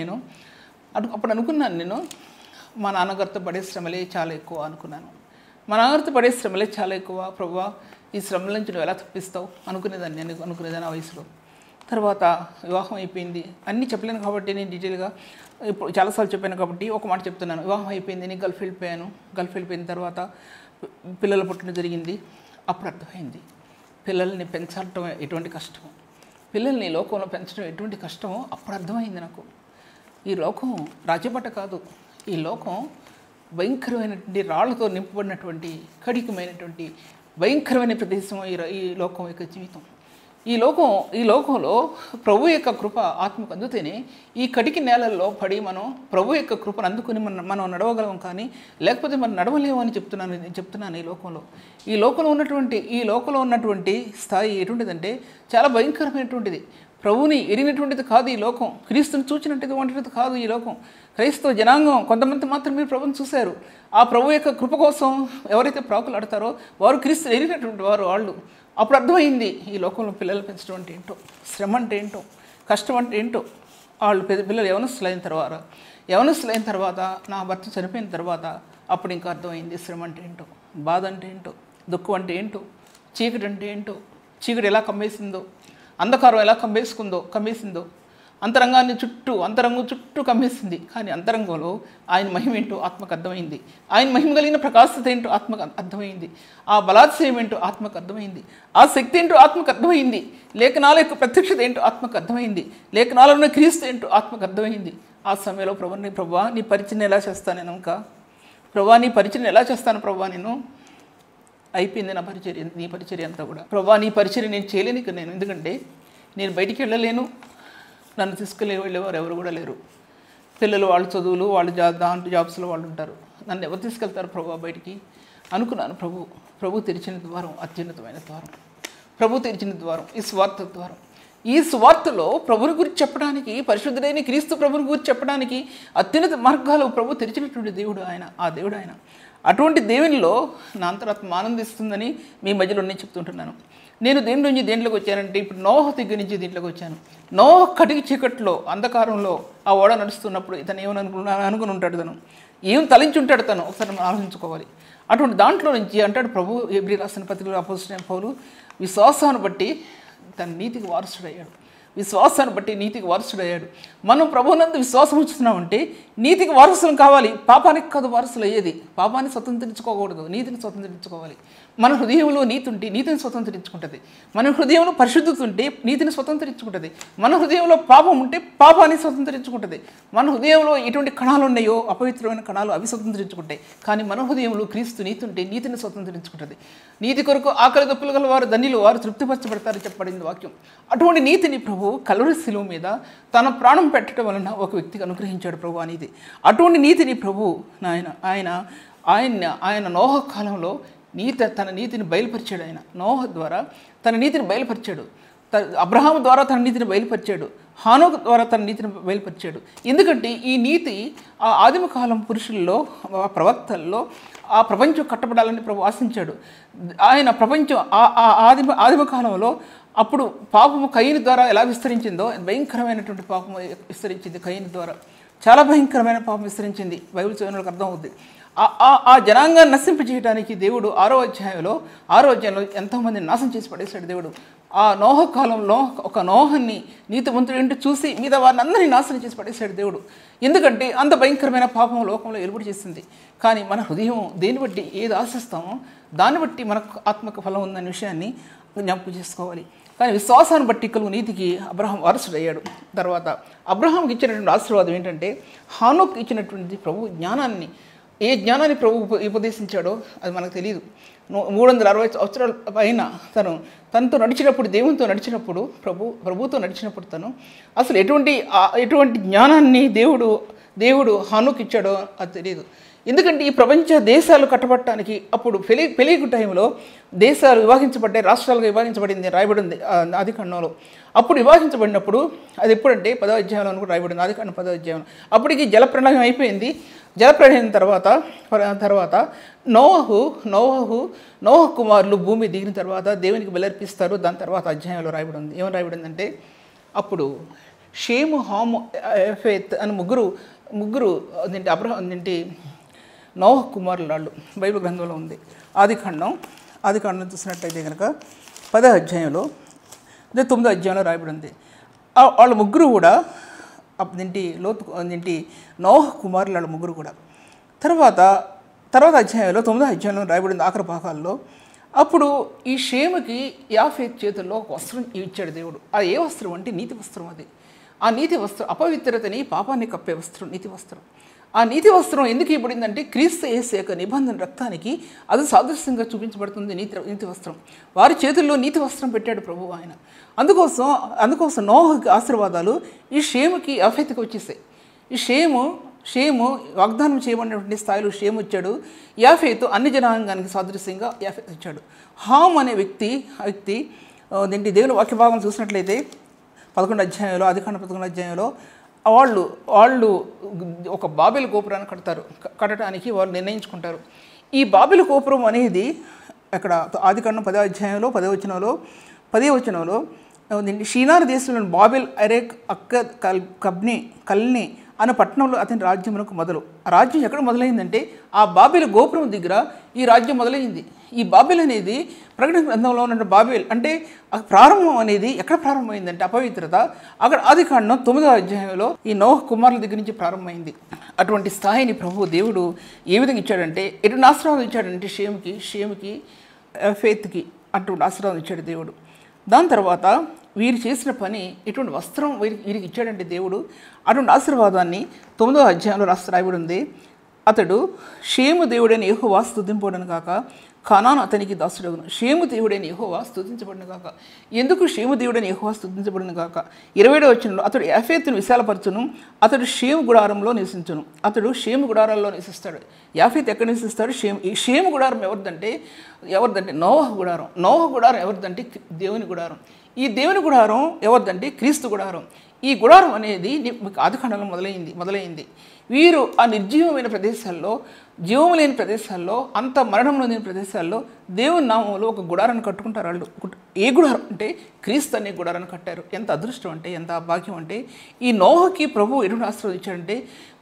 నేను మా నాన్నగారితో పడే శ్రమలే చాలా ఎక్కువ అనుకున్నాను. మా నాన్నగారితో పడే శ్రమలే చాలా ఎక్కువ. ప్రభువా ఈ శ్రమల నుంచి నువ్వు ఎలా తప్పిస్తావు అనుకునేదాన్ని ఆ వయసులో. తర్వాత వివాహం అయిపోయింది. అన్నీ చెప్పలేను కాబట్టి నేను డీటెయిల్గా ఇప్పుడు చాలాసార్లు చెప్పాను కాబట్టి ఒక మాట చెప్తున్నాను. వివాహం అయిపోయింది, నేను గల్ఫ్ వెళ్ళిపోయాను. గల్ఫ్ వెళ్ళిపోయిన తర్వాత పిల్లల పుట్టడం జరిగింది. అప్పుడు అర్థమైంది పిల్లల్ని పెంచడం ఎటువంటి కష్టమో, పిల్లల్ని లోకంలో పెంచడం ఎటువంటి కష్టమో అప్పుడు అర్థమైంది నాకు. ఈ లోకం రాజ్యపట్ట కాదు. ఈ లోకం భయంకరమైనటువంటి రాళ్లతో నింపబడినటువంటి కఠినమైనటువంటి భయంకరమైన ప్రదేశం ఈ లోకం యొక్క జీవితం. ఈ లోకంలో ప్రభు యొక్క కృప ఆత్మకు అందుతేనే ఈ కటికి నేలల్లో పడి మనం ప్రభు యొక్క కృపను అందుకుని మనం నడవగలం, కానీ లేకపోతే మనం నడవలేము అని చెప్తున్నాను. ఈ లోకంలో ఉన్నటువంటి స్థాయి ఎటువంటిదంటే చాలా భయంకరమైనటువంటిది. ప్రభువుని ఎరిగినటువంటిది కాదు ఈ లోకం, క్రీస్తుని చూచినటువంటిది కాదు ఈ లోకం. క్రైస్తవ జనాంగం కొంతమంది మాత్రమే ప్రభుని చూశారు. ఆ ప్రభు యొక్క కృప కోసం ఎవరైతే ప్రాకులాడతారో వారు క్రీస్తుని ఎరిగినటువంటి వాళ్ళు. అప్పుడు అర్థమైంది ఈ లోకంలో పిల్లలు పెంచడం అంటే ఏంటో, శ్రమ అంటే ఏంటో, కష్టం అంటే ఏంటో. వాళ్ళు పిల్లలు యవనస్తులైన తర్వాత నా భర్త చనిపోయిన తర్వాత అప్పుడు ఇంకా అర్థమైంది శ్రమ అంటే ఏంటో, బాధ అంటే ఏంటో, దుఃఖం అంటే ఏంటో, చీకటి అంటే ఏంటో, చీకటి ఎలా కమ్మేసిందో, అంధకారం ఎలా కమ్మేసిందో, అంతరంగం చుట్టూ కమ్మేసింది. కానీ అంతరంగంలో ఆయన మహిమ ఏంటో ఆత్మకు అర్థమైంది. ఆయన మహిమ కలిగిన ప్రకాశత ఏంటో ఆత్మకు అర్థమైంది. ఆ బలాత్సయం ఏంటో ఆత్మకు అర్థమైంది. ఆ శక్తి ఏంటో ఆత్మకు అర్థమైంది. లేఖనాల యొక్క ప్రత్యక్షత ఏంటో ఆత్మకు అర్థమైంది. లేఖనాలలో ఉన్న క్రీస్తు ఏంటో ఆత్మకు అర్థమైంది. ఆ సమయంలో ప్రభువా నీ పరిచయం ఎలా చేస్తాను నేను, ఇంకా ప్రభువా నీ పరిచయం ఎలా చేస్తాను ప్రభువా నేను, అయిపోయింది నా పరిచర్య, నీ పరిచర్య అంతా కూడా. ప్రభువా నీ పరిచర్య నేను చేయలేను ఇక నేను, ఎందుకంటే నేను బయటికి వెళ్ళలేను, నన్ను వెళ్ళేవారు ఎవరు కూడా లేరు. పిల్లలు వాళ్ళ చదువులు వాళ్ళు జాబ్స్లో వాళ్ళు ఉంటారు, నన్ను ఎవరు తీసుకెళ్తారు ప్రభువా బయటికి అనుకున్నాను. ప్రభు తెరిచిన ద్వారం అత్యున్నతమైన ద్వారం, ప్రభు తెరిచిన ద్వారం ఈ స్వార్థ ద్వారం. ఈ స్వార్థలో ప్రభుని గురించి చెప్పడానికి, పరిశుద్ధుడైన క్రీస్తు ప్రభుని గురించి చెప్పడానికి అత్యున్నత మార్గాలు ప్రభు తెరిచినటువంటి దేవుడు ఆయన. ఆ దేవుడు ఆయన. అటువంటి దేవునిలో నా అంతరాత్మ ఆనందిస్తుందని మీ మధ్యలో నేను చెప్తుంటున్నాను. నేను దేని నుంచి దేంట్లోకి వచ్చానంటే, ఇప్పుడు నోహ దగ్గర నుంచి దీంట్లోకి వచ్చాను. నోహ కటికి చీకట్లో అంధకారంలో ఆ ఓడ నడుస్తున్నప్పుడు ఇతను ఏమని అనుకుని ఉంటాడు, తను ఏం తలించి ఉంటాడు, తను ఒకసారి మనం ఆలోచించుకోవాలి. అటువంటి దాంట్లో నుంచి అంటాడు ప్రభు, హెబ్రీ రాసిన పత్రికలో అపోస్తలుడైన పౌలు విశ్వాసాన్ని బట్టి తన నీతికి వారసుడయ్యాడు. విశ్వాసాన్ని బట్టి నీతికి వారసుడయ్యాడు. మనం ప్రభువునందు విశ్వాసం ఉంచుతున్నామంటే నీతికి వారసులం కావాలి, పాపానికి కాదు వారసులు అయ్యేది. పాపాన్ని స్వతంత్రించుకోకూడదు, నీతిని స్వతంత్రించుకోవాలి. మన హృదయంలో నీతి ఉంటే నీతిని స్వతంత్రించుకుంటుంది. మన హృదయంలో పరిశుద్ధత ఉంటే నీతిని స్వతంత్రించుకుంటుంది. మన హృదయంలో పాపం ఉంటే పాపాన్ని స్వతంత్రించుకుంటుంది. మన హృదయంలో ఎటువంటి కణాలు ఉన్నాయో అపవిత్రమైన కణాలు అవి స్వతంత్రించుకుంటాయి. కానీ మన హృదయంలో క్రీస్తు నీతి ఉంటే నీతిని స్వతంత్రించుకుంటుంది. నీతి కొరకు ఆకలి దప్పులు గల వారు ధన్యులు, వారు తృప్తిపరచబడతారని చెప్పబడింది వాక్యం. అటువంటి నీతిని ప్రభు కల్వరి శిలువ మీద తన ప్రాణం పెట్టడం వలన ఒక వ్యక్తికి అనుగ్రహించాడు ప్రభు అనేది. అటువంటి నీతిని ప్రభు ఆయన నోహ కాలంలో తన నీతిని బయలుపరిచాడు. ఆయన నోహ ద్వారా తన నీతిని బయలుపరిచాడు. అబ్రహాము ద్వారా తన నీతిని బయలుపరిచాడు. హానోకు ద్వారా తన నీతిని బయలుపరిచాడు. ఎందుకంటే ఈ నీతి ఆ ఆదిమ కాలం పురుషుల్లో, ఆ ప్రవక్తల్లో ఆ ప్రపంచం కట్టబడాలని ప్రభు ఆశించాడు. ఆయన ప్రపంచం ఆదిమ కాలంలో అప్పుడు పాపము కయీను ద్వారా ఎలా విస్తరించిందో, భయంకరమైనటువంటి పాపము విస్తరించింది కయీను ద్వారా. చాలా భయంకరమైన పాపం విస్తరించింది. బైబిల్ చదివిన వాళ్ళకి అర్థం అవుద్ది. ఆ జనాంగాన్ని నశింపజేయడానికి దేవుడు 6వ అధ్యాయంలో ఎంతోమందిని నాశనం చేసి పడేశాడు దేవుడు. ఆ నోహ కాలంలో ఒక నోహన్ని నీతిమంతుడు ఏంటో చూసి మీద వారిని అందరినీ నాశనం చేసి పడేశాడు దేవుడు. ఎందుకంటే అంత భయంకరమైన పాపం లోకంలో ఎలుబడి చేసింది. కానీ మన హృదయం దేన్ని బట్టి ఏది ఆశిస్తామో దాన్ని బట్టి మనకు ఆత్మక ఫలం ఉందనే విషయాన్ని జ్ఞాపకం చేసుకోవాలి. కానీ విశ్వాసాన్ని బట్టి కలుగు నీతికి అబ్రహాం వారసుడయ్యాడు. తర్వాత అబ్రహాంకి ఇచ్చినటువంటి ఆశీర్వాదం ఏంటంటే, హానోకు ఇచ్చినటువంటి ప్రభు జ్ఞానాన్ని, ఏ జ్ఞానాన్ని ప్రభు ఉపదేశించాడో అది మనకు తెలియదు. 360 సంవత్సరాల పైన తనతో నడిచినప్పుడు, దేవునితో నడిచినప్పుడు, ప్రభుతో నడిచినప్పుడు తను అసలు ఎటువంటి జ్ఞానాన్ని దేవుడు హానోకు ఇచ్చాడో అది తెలియదు. ఎందుకంటే ఈ ప్రపంచ దేశాలు కట్టబట్టడానికి అప్పుడు పెలీగు టైంలో దేశాలు విభాగించబడ్డాయి, రాష్ట్రాలుగా విభాగించబడింది రాయబడింది ఆదికాండంలో. అప్పుడు విభాగించబడినప్పుడు అది ఎప్పుడంటే 10వ అధ్యాయంలో కూడా రాయబడింది, ఆదికాండం 10వ అధ్యాయం. అప్పటికి జలప్రళయం అయిపోయింది. జలప్రళయం తర్వాత నోహ కుమారులు భూమి దిగిన తర్వాత దేవునికి బలర్పిస్తారు. దాని తర్వాత అధ్యాయంలో రాయబడింది. ఏమని రాయబడిందంటే, అప్పుడు షేము, హాము, యెఫెత్ అని ముగ్గురు నోహ కుమారులు వాళ్ళు బైబిల్ గ్రంథంలో ఉంది. ఆదికాండం చూసినట్టయితే కనుక 10వ అధ్యాయంలో 9వ అధ్యాయంలో రాయబడింది. వాళ్ళ ముగ్గురు కూడా నోహ కుమారులు వాళ్ళ ముగ్గురు కూడా తర్వాత అధ్యాయంలో 9వ అధ్యాయంలో రాయబడింది ఆఖరి భాగాల్లో. అప్పుడు ఈ షేముకి యాఫెత్ చేతుల్లో ఒక వస్త్రం ఇచ్చాడు దేవుడు. అది ఏ వస్త్రం అంటే నీతి వస్త్రం. అది ఆ నీతి వస్త్రం అపవిత్రతని పాపాన్ని కప్పే వస్త్రం నీతి వస్త్రం. ఆ నీతి వస్త్రం ఎందుకు ఇవ్వబడిందంటే క్రీస్తు యేసు యొక్క నిబంధన రక్తానికి అది సాదృశ్యంగా చూపించబడుతుంది నీతి వస్త్రం. వారి చేతుల్లో నీతి వస్త్రం పెట్టాడు ప్రభువు ఆయన. అందుకోసం నోహకి ఆశీర్వాదాలు ఈ షేముకి యాఫెతుకి వచ్చేసాయి. ఈ షేము వాగ్దానం చేయబడినటువంటి స్థాయిలో షేము వచ్చాడు. యాఫెతు అన్ని జనాంగానికి సాదృశ్యంగా యాఫెతు వచ్చాడు. హామ్ అనే వ్యక్తి దీంట్లో దేవుని వాక్య భాగం చూసినట్లయితే 11వ అధ్యాయంలో ఆదికాండ 11వ అధ్యాయంలో వాళ్ళు ఒక బాబెలు గోపురాన్ని కట్టడానికి వాళ్ళు నిర్ణయించుకుంటారు. ఈ బాబెలు గోపురం అనేది అక్కడ ఆదికాండం 10వ అధ్యాయంలో 10వ వచనంలో షీనార్ దేశంలోని బాబెల్ అరేక్ కల్ని అనే పట్టణంలో అతని రాజ్యమునకు మొదలు. ఆ రాజ్యం ఎక్కడ మొదలైందంటే ఆ బాబెల్ గోపురం దగ్గర ఈ రాజ్యం మొదలైంది. ఈ బాబెల్ అనేది ప్రకటన గ్రంథంలో ఉన్న బాబెల్ అంటే ప్రారంభం అనేది ఎక్కడ ప్రారంభమైందంటే అపవిత్రత అక్కడ ఆదికాండం 9వ అధ్యాయంలో ఈ నోహ్ కుమారుల దగ్గర నుంచి ప్రారంభమైంది. అటువంటి స్థాయిని ప్రభు దేవుడు ఏ విధంగా ఇచ్చాడంటే ఎటువంటి ఆశీర్వాదం ఇచ్చాడంటే షేముకి యాఫెతుకి అటువంటి ఆశీర్వాదం ఇచ్చాడు దేవుడు. దాని తర్వాత వీరు చేసిన పని ఎటువంటి వస్త్రం వీరికి ఇచ్చాడంటే దేవుడు అటువంటి ఆశీర్వాదాన్ని 9వ అధ్యాయంలో రాయబడి ఉంది. అతడు షేము దేవుడైన యెహోవా స్తుతింపబడును గాక, కానాను అతనికి దాసుడగును. షేము దేవుడైన యెహోవా స్తుతించబడును గాక. ఎందుకు షేము దేవుడైన యెహోవా స్తుతించబడును గాక? 27వ వచనంలో అతడు యాఫెతును విశాలపరచును, అతడు షేము గుడారంలో నివసించును. అతడు షేము గుడారాల్లో నివసిస్తాడు. యాఫెతు ఎక్కడ నివసిస్తాడు? షేము గుడారం ఎవరిదంటే నోవహు గుడారం. నోవహు గుడారం ఎవరిదంటే దేవుని గుడారం. ఈ దేవుని గుడారం ఎవరిదంటే క్రీస్తు గుడారం. ఈ గుడారం అనేది ఆదికాండంలో మొదలైంది. వీరు ఆ నిర్జీవమైన ప్రదేశాల్లో, జీవము లేని ప్రదేశాల్లో, అంత మరణంలో లేని ప్రదేశాల్లో దేవుని నామంలో ఒక గుడారాన్ని కట్టుకుంటారు వాళ్ళు. ఏ గుడారం అంటే క్రీస్తు అనే గుడారాన్ని కట్టారు. ఎంత అదృష్టం అంటే, ఎంత భాగ్యం అంటే, ఈ నోహకి ప్రభు ఎటువంటి ఆశీర్వదించాడంటే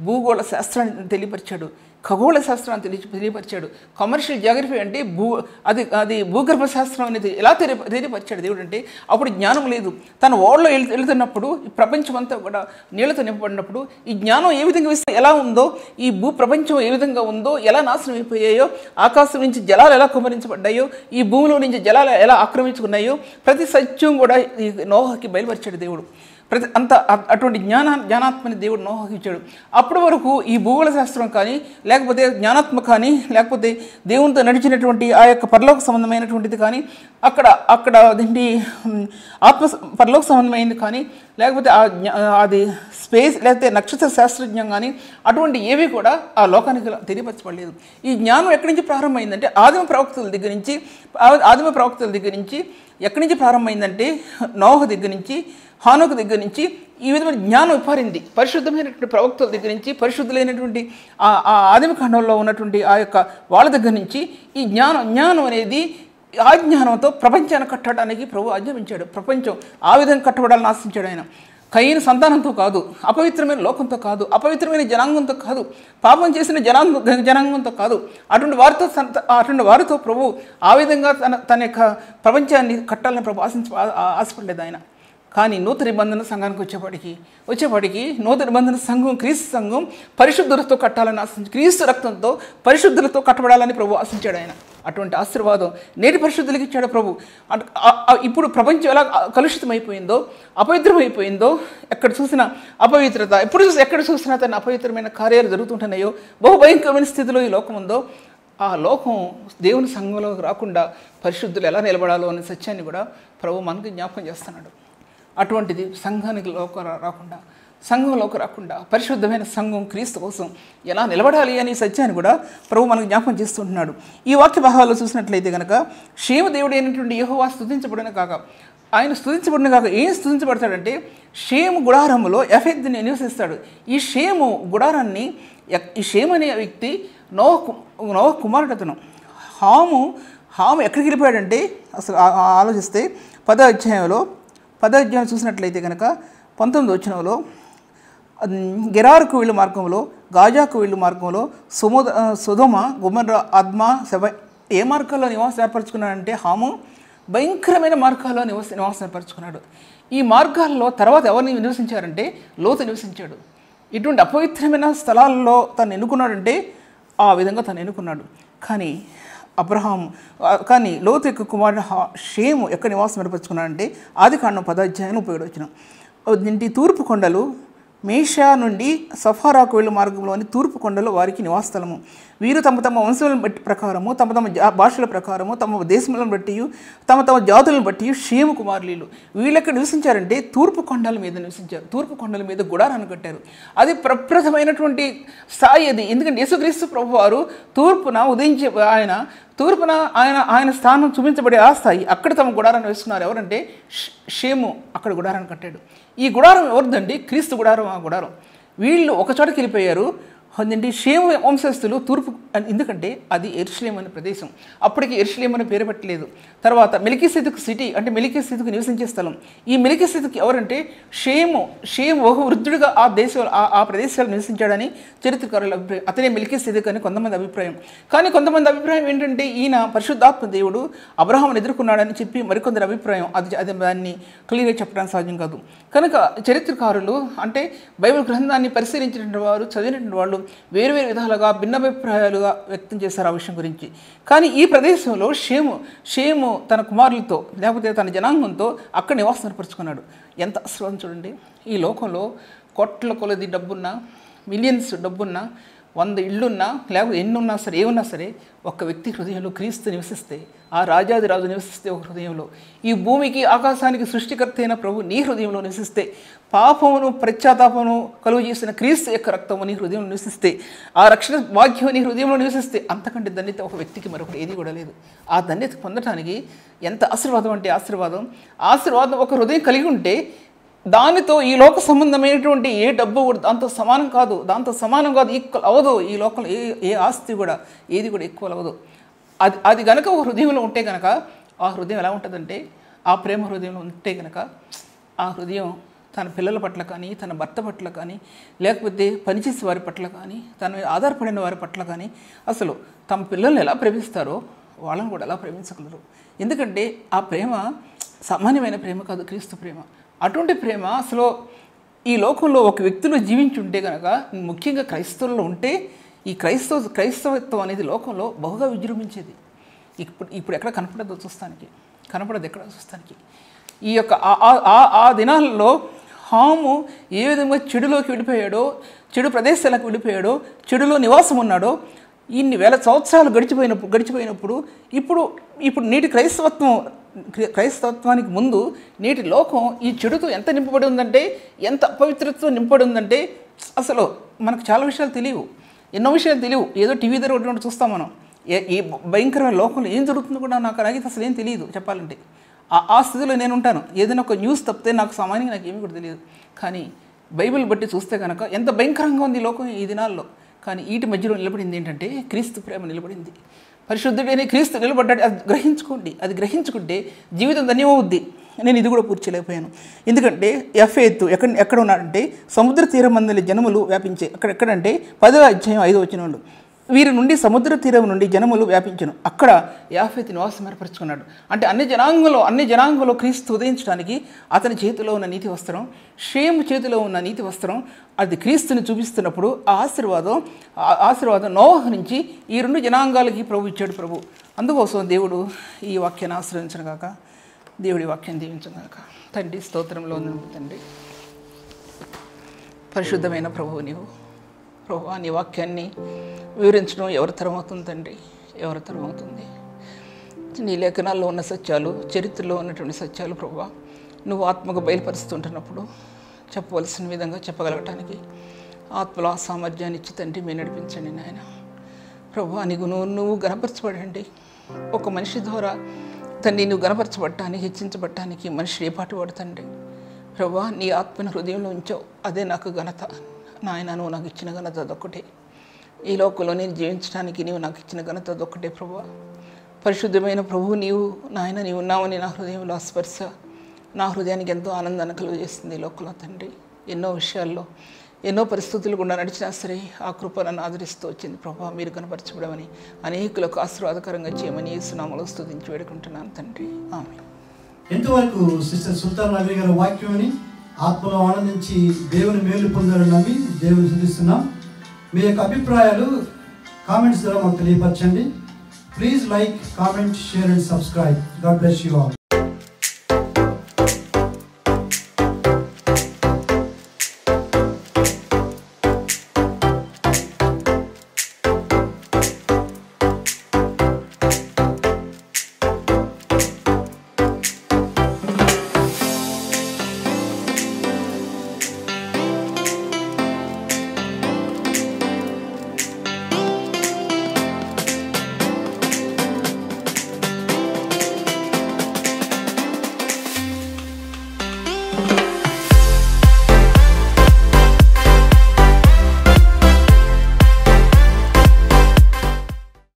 భూగోళ శాస్త్రాన్ని తెలియపరిచాడు, ఖగోళ శాస్త్రాన్ని తెలియపరిచాడు. కమర్షియల్ జియోగ్రఫీ అంటే అది భూగర్భ శాస్త్రం అనేది ఎలా తెలియపరిచాడు దేవుడు అంటే అప్పుడు జ్ఞానం లేదు. తన ఓడలో వెళ్తున్నప్పుడు ఈ ప్రపంచం అంతా కూడా నీళ్లతో నింపబడినప్పుడు ఈ జ్ఞానం ఏ విధంగా ఎలా ఉందో, ఈ భూ ప్రపంచం ఏ విధంగా ఉందో, ఎలా నాశనం అయిపోయాయో, ఆకాశం నుంచి జలాలు ఎలా కుమరించబడ్డాయో, ఈ భూమిలో నుంచి జలాలు ఎలా ఆక్రమించుకున్నాయో ప్రతి సత్యం కూడా ఈ నోహకి బయలుపరిచాడు దేవుడు. అటువంటి జ్ఞానాత్మని దేవుడు నోహకి ఇచ్చాడు. అప్పటి వరకు ఈ భూగోళ శాస్త్రం కానీ, లేకపోతే జ్ఞానాత్మ కానీ, లేకపోతే దేవునితో నడిచినటువంటి ఆ యొక్క పరలోక సంబంధమైనటువంటిది కానీ, అక్కడ అదేంటి పరలోక సంబంధమైనది కానీ, లేకపోతే అది స్పేస్ లేకపోతే నక్షత్ర శాస్త్రజ్ఞం కానీ అటువంటి ఏవి కూడా ఆ లోకానికి తెలియపరచబడలేదు. ఈ జ్ఞానం ఎక్కడి నుంచి ప్రారంభమైందంటే ఆదిమ ప్రవక్తల దగ్గర నుంచి ఎక్కడి నుంచి ప్రారంభమైందంటే నోహ దగ్గర నుంచి, హానోకు దగ్గర నుంచి ఈ విధమైన జ్ఞానం విప్పారింది. పరిశుద్ధమైనటువంటి ప్రవక్తల దగ్గర నుంచి, పరిశుద్ధులైనటువంటి ఆ ఆదిమ ఖండంలో ఉన్నటువంటి ఆ యొక్క వాళ్ళ దగ్గర నుంచి ఈ జ్ఞానం అనేది ఆ జ్ఞానంతో ప్రపంచాన్ని కట్టడానికి ప్రభు ఆజ్ఞాపించాడు. ప్రపంచం ఆ విధంగా కట్టబడాలని ఆశించాడు ఆయన. కయీను సంతానంతో కాదు, అపవిత్రమైన లోకంతో కాదు, అపవిత్రమైన జనాంగంతో కాదు, పాపం చేసిన జనాంగంతో కాదు, అటువంటి వారితో ప్రభు ఆ విధంగా తన యొక్క ప్రపంచాన్ని కట్టాలని ప్రభు ఆశపడలేదు ఆయన. కానీ నూతన నిబంధన సంఘానికి వచ్చేపాటికి నూతన నిబంధన సంఘం, క్రీస్తు సంఘం పరిశుద్ధులతో కట్టాలని ఆశించి, క్రీస్తు రక్తంతో పరిశుద్ధులతో కట్టబడాలని ప్రభు ఆశించాడు ఆయన. అటువంటి ఆశీర్వాదం నేటి పరిశుద్ధులకి ఇచ్చాడు ప్రభు. ఇప్పుడు ప్రపంచం ఎలా కలుషితమైపోయిందో, అపవిత్రమైపోయిందో, ఎక్కడ చూసినా అపవిత్రత, ఎక్కడ చూసినా తన అపవిత్రమైన కార్యాలు జరుగుతుంటున్నాయో, బహుభయంకరమైన స్థితిలో ఈ లోకం ఉందో, ఆ లోకం దేవుని సంఘంలోకి రాకుండా పరిశుద్ధులు ఎలా నిలబడాలో అనే సత్యాన్ని కూడా ప్రభు మనకి జ్ఞాపకం చేస్తున్నాడు. అటువంటిది సంఘానికి సంఘంలోకి రాకుండా పరిశుద్ధమైన సంఘం క్రీస్తు కోసం ఎలా నిలబడాలి అనే సత్యాన్ని కూడా ప్రభు మనకు జ్ఞాపకం చేస్తుంటున్నాడు. ఈ వాక్య భాగాల్లో చూసినట్లయితే కనుక షేము దేవుడు అయినటువంటి యెహోవా స్తుతించబడిన కాక, ఆయన స్తుతించబడిన కాక ఏం స్తుతించబడతాడంటే షేము గుడారములో యాఫెతు నివసిస్తాడు. ఈ షేము గుడారాన్ని, ఈ షేము అనే వ్యక్తి నోహ కుమారుడు అతను. హాము ఎక్కడికి వెళ్ళిపోయాడంటే అసలు ఆలోచిస్తే 10వ అధ్యాయం చూసినట్లయితే కనుక 19వ వచనంలో గెరారుకు వెళ్ళు మార్గంలో, గాజాకు వెళ్ళు మార్గంలో, సొదొమ, గొమొర్రా, అద్మా, సెబ ఏ మార్గాల్లో నివాసం ఏర్పరచుకున్నాడంటే హాము భయంకరమైన మార్గాల్లో నివాసం ఏర్పరచుకున్నాడు. ఈ మార్గాల్లో తర్వాత ఎవరిని నివసించారంటే లోతు నివసించాడు. ఇటువంటి అపవిత్రమైన స్థలాల్లో తను ఎన్నుకున్నాడంటే ఆ విధంగా తను ఎన్నుకున్నాడు. కానీ లోతు యొక్క కుమారుడు షేము ఎక్కడ నివాసం ఏర్పరచుకున్నాడంటే ఆదికాండం 10వ అధ్యాయం 7వ వచనం. తూర్పు కొండలు మేషా నుండి సఫారాకు వెళ్ళు మార్గంలోని తూర్పు కొండలు వారికి నివాసస్థలము. వీరు తమ తమ వంశములను బట్టి ప్రకారము, తమ తమ భాషల ప్రకారము, తమ దేశములను బట్టి, తమ తమ జాతులను బట్టి షేము కుమారులు. వీళ్ళెక్కడ నివసించారంటే తూర్పు కొండల మీద నివసించారు. తూర్పు కొండల మీద గుడారాన్ని కట్టారు. అది ప్రప్రథమైనటువంటి స్థాయి అది. ఎందుకంటే యేసుక్రీస్తు ప్రభు వారు తూర్పున ఉదయించే ఆయన స్థానం చూపించబడే ఆ స్థాయి అక్కడ తమ గుడారాన్ని వేసుకున్నారు. ఎవరంటే షేము అక్కడ గుడారాన్ని కట్టాడు. ఈ గుడారం ఎవరిదండి? క్రీస్తు గుడారం. ఆ గుడారం వీళ్ళు ఒకచోటకి వెళ్ళిపోయారు. అదేంటి షేము వంశస్థులు తూర్పు, ఎందుకంటే అది యెరూషలేము అనే ప్రదేశం. అప్పటికి యెరూషలేము అని పేరు పెట్టలేదు. తర్వాత మెల్కీసెదెకు సిటీ అంటే మెల్కీసెదెకు నివసించే స్థలం. ఈ మెల్కీసెదెకు ఎవరంటే షేము ఒక వృద్ధుడిగా ఆ ప్రదేశాలు నివసించాడని చరిత్రకారుల అభిప్రాయం. అతనే మెల్కీసెదెకు అని కొంతమంది అభిప్రాయం. కానీ కొంతమంది అభిప్రాయం ఏంటంటే ఈయన పరిశుద్ధాత్మ దేవుడు అబ్రహామును ఎదుర్కొన్నాడని చెప్పి మరికొందరి అభిప్రాయం. అది దాన్ని క్లియర్గా చెప్పడానికి సాధ్యం కాదు. కనుక చరిత్రకారులు అంటే బైబిల్ గ్రంథాన్ని పరిశీలించినటువంటి వారు, చదివినటువంటి వాళ్ళు వేరు విధాలుగా భిన్నాభిప్రాయాలుగా వ్యక్తం చేశారు ఆ విషయం గురించి. కానీ ఈ ప్రదేశంలో షేము తన కుమారులతో లేకపోతే తన జనాంగంతో అక్కడ నివాసం ఏర్పరచుకున్నాడు. ఎంత ఆశీర్వాదం చూడండి. ఈ లోకంలో కోట్ల కొలది డబ్బున్నా, మిలియన్స్ డబ్బున్నా, 100 ఇళ్ళున్నా, లేకపోతే ఎన్నున్నా సరే, ఏమున్నా సరే, ఒక్క వ్యక్తి హృదయంలో క్రీస్తు నివసిస్తే, ఆ రాజాదిరాజు నివసిస్తే ఒక హృదయంలో, ఈ భూమికి ఆకాశానికి సృష్టికర్త అయిన ప్రభు నీ హృదయంలో నివసిస్తే, పాపమును పశ్చాత్తాపమును కలుగు చేసిన క్రీస్తు యొక్క రక్తము నీ హృదయంలో నివసిస్తే, ఆ రక్షణ భాగ్యం నీ హృదయంలో నివసిస్తే, అంతకంటే ధన్యత ఒక వ్యక్తికి మరొకటి ఏది కూడా లేదు. ఆ ధన్యత పొందడానికి ఎంత ఆశీర్వాదం అంటే ఆశీర్వాదం ఒక హృదయం కలిగి ఉంటే దానితో ఈ లోక సంబంధమైనటువంటి ఏ డబ్బు కూడా దాంతో సమానం కాదు. ఈక్వల్ అవ్వదు. ఈ లోకంలో ఏ ఆస్తి కూడా ఏది కూడా ఈక్వల్ అవ్వదు. అది కనుక ఒక హృదయంలో ఉంటే కనుక ఆ హృదయం ఎలా ఉంటుందంటే, ఆ ప్రేమ హృదయంలో ఉంటే కనుక ఆ హృదయం తన పిల్లల పట్ల కానీ, తన భర్త పట్ల కానీ, లేకపోతే పనిచేసే వారి పట్ల కానీ, తన మీద ఆధారపడిన వారి పట్ల కానీ, అసలు తమ పిల్లల్ని ఎలా ప్రేమిస్తారో వాళ్ళని కూడా ఎలా ప్రేమించగలరు. ఎందుకంటే ఆ ప్రేమ సామాన్యమైన ప్రేమ కాదు, క్రీస్తు ప్రేమ. అటువంటి ప్రేమ అసలు ఈ లోకంలో ఒక వ్యక్తిలో జీవించుంటే కనుక, ముఖ్యంగా క్రైస్తవుల్లో ఉంటే, ఈ క్రైస్తవత్వం అనేది లోకంలో బహుగా విజృంభించేది. ఇప్పుడు ఎక్కడ కనపడదు చూస్తానికి. ఈ యొక్క ఆ దినాల్లో హాము ఏ విధంగా చెడులోకి వెళ్ళిపోయాడో, చెడు ప్రదేశాలకు వెళ్ళిపోయాడో, చెడులో నివాసం ఉన్నాడో, ఇన్ని వేల సంవత్సరాలు గడిచిపోయినప్పుడు ఇప్పుడు నేటి క్రైస్తవత్వానికి ముందు నేటి లోకం ఈ చెడుతో ఎంత నింపబడి ఉందంటే, ఎంత అపవిత్రతతో నింపబడి ఉందంటే, అసలు మనకు చాలా విషయాలు తెలియవు, ఎన్నో విషయాలు తెలియవు. ఏదో టీవీ దగ్గర ఒకటి చూస్తాం మనం. ఈ భయంకరమైన లోకంలో ఏం జరుగుతుందో కూడా నాకు అసలు ఏం తెలియదు చెప్పాలంటే. ఆ స్థితిలో నేను ఉంటాను. ఏదైనా ఒక న్యూస్ తప్పితే నాకు సామాన్యంగా నాకు ఏమీ కూడా తెలియదు. కానీ బైబిల్ బట్టి చూస్తే కనుక ఎంత భయంకరంగా ఉంది ఈ లోకం ఈ దినాల్లో. కానీ వీటి మధ్యలో నిలబడింది ఏంటంటే క్రీస్తు ప్రేమ నిలబడింది. పరిశుద్ధుడైన క్రీస్తు నిలబడ్డాడు. అది గ్రహించుకుంటే జీవితం ధన్యమవుద్ది. నేను ఇది కూడా పూర్తి చేయలేకపోయాను. ఎందుకంటే యెఫెతు ఎక్కడ ఉన్నాడంటే సముద్ర తీరం మందలి జనములు వ్యాపించే. ఎక్కడంటే 10వ అధ్యాయం 5వ వచనం, వీరి నుండి సముద్ర తీరం నుండి జనములు వ్యాపించను. అక్కడ యాఫెతు నివాసం ఏర్పరచుకున్నాడు. అంటే అన్ని జనాంగంలో క్రీస్తు ఉదయించడానికి అతని చేతిలో ఉన్న నీతి వస్త్రం, షేము చేతిలో ఉన్న నీతి వస్త్రం, అది క్రీస్తుని చూపిస్తున్నప్పుడు ఆ ఆశీర్వాదం నోవహు నుంచి ఈ 2 జనాంగాలకి ప్రభు ఇచ్చాడు. ప్రభు అందుకోసం దేవుడు ఈ వాక్యాన్ని ఆశీర్వదించను గాక. దేవుడి వాక్యాన్ని దీవించను గాక. తండ్రి స్తోత్రంలో తండ్రి, పరిశుద్ధమైన ప్రభువు నీవు ప్రభువా, నీ వాక్యాన్ని వివరించడం ఎవరి తరం అవుతుంది తండ్రి, ఎవరి తరం అవుతుంది? నీ లేఖనాల్లో ఉన్న సత్యాలు, చరిత్రలో ఉన్నటువంటి సత్యాలు ప్రభువా, నువ్వు ఆత్మకు బయలుపరుస్తుంటున్నప్పుడు చెప్పవలసిన విధంగా చెప్పగలగటానికి ఆత్మలో ఆ సామర్థ్యాన్ని ఇచ్చి తండ్రి మీరు నడిపించండి నాయన. ప్రభువా, నీకు నువ్వు గణపరచబడండి. ఒక మనిషి ద్వారా తండ్రి నువ్వు గణపరచబడటానికి, హెచ్చించబడటానికి మనిషి ఏ పాటు పడుతండి ప్రభువా. నీ ఆత్మను హృదయంలో ఉంచావు, అదే నాకు ఘనత నాయన. నువ్వు నాకు ఇచ్చిన ఘనత అదొక్కటే. ఈ లోకంలో నేను జీవించడానికి నీవు నాకు ఇచ్చిన ఘనత అదొక్కటే ప్రభువా. పరిశుద్ధమైన ప్రభువు నీవు నాయన, నీవు ఉన్నావని నా హృదయంలో స్పర్శ నా హృదయానికి ఎంతో ఆనందాన్ని కలుగజేస్తుంది ఈ లోకంలో తండ్రి. ఎన్నో విషయాల్లో ఎన్నో పరిస్థితులు గుండా నడిచినా సరే ఆ కృప నన్ను ఆదరిస్తూ వచ్చింది ప్రభువా. మీరు కనపరచబడమని, అనేకులకు ఆశీర్వాదకరంగా చేయమని యేసునామములో స్తుతించి వేడుకుంటున్నాను తండ్రి. ఆమేన్. ఎంతవరకు సిస్టర్ సుల్తాన్ నవీ గారి వాక్యాన్ని ఆత్మలో ఆనందించి దేవుని మేలు పొందాలని నమ్మి దేవుని స్తుతిస్తున్నాం. మీ యొక్క అభిప్రాయాలు కామెంట్స్ ద్వారా మాకు తెలియపరచండి. Please like, comment, share and subscribe. God bless you all.